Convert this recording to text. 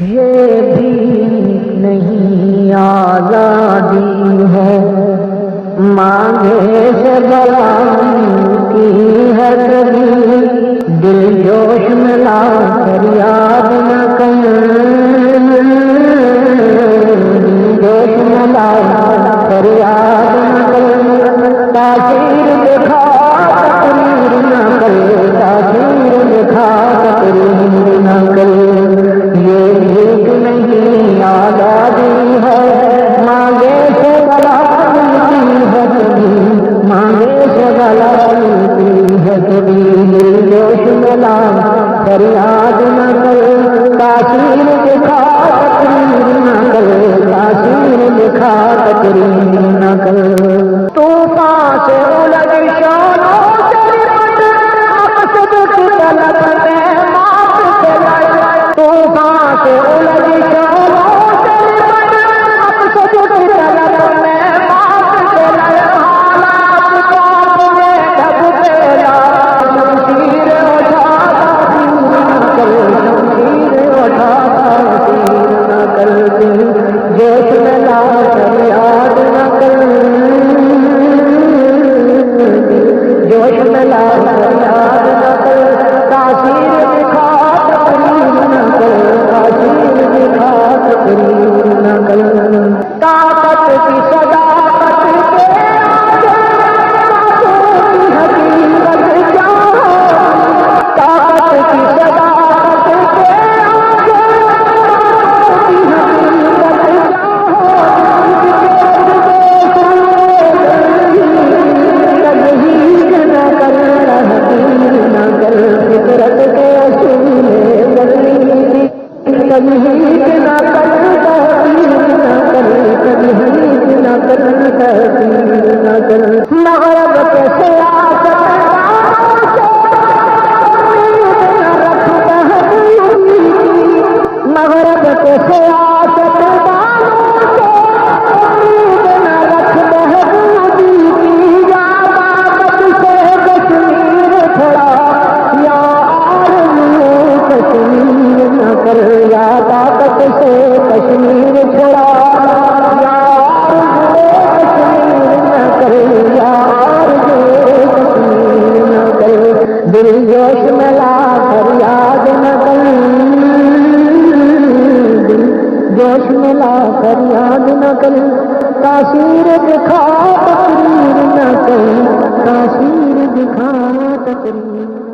یہ بھی نہیں آزادی ہے، مانگے سے غلامی ہے کبھی، دل جوش میں لا کر یاد نہ کر، دل جوش میں لا کر یاد نہ کر، تاثیر دکھا تقریر نہ کر، تاثیر دکھا تقریر نہ کر، یہ بھیک نہیں آزادی ہے، مانگے سے غلامی ہے کبھی، مانگے سے غلامی ہے کبھی، دل جوش میں لا کر یاد نہ کر، تاثیر دکھا تقریر نہ کر، تاثیر دکھا تقریر نہ کر، طوفان سے الگ شانوں سے مقصد کی طلب میں موت سے لڑ، طوفان سے الگ شانوں سے مقصد کی طلب میں موت سے لڑ، حالات کو میں ڈب پیلا، شمشیر اٹھا تاثیر نہ کر، شمشیر اٹھا تاثیر نہ کر، جوش میں لا کر یاد نہ کر، جوش میں لا کر یاد نہ کر، تاثیر دکھا تقریر نہ کر، تاثیر دکھا تقریر نہ کر، طاقت کی صداقت کے آگے معصوم کی حقیقت کیا ہوگی، طاقت کی صداقت کے آگے معصوم کی حقیقت کیا تجہیز نہ کر، تحقیر نہ کر، فطرت کے اصول بدلی، تجہیز نہ کر، تحقیر نہ کر، تجہیز نہ کر، تحقیر نہ کر، مغرب کے سیاست دانوں سے امید نہ رکھ تحقیقی کی، مغرب کے سیاست دانوں سے امید نہ رکھ تحقیقی کی، یا طاقت سے کشمیر چھڑا، یا آرزو کشمیر نہ کر، یا طاقت سے کشمیر چھڑا، یا آرزو کشمیر نہ کر، یا آرزو کشمیر نہ کر، دل جوش میں لا کر یاد نہ کر، دل جوش میں لا کر یاد نہ کر، تاثیر دکھا تقریر نہ کر، تاثیر دکھا تقریر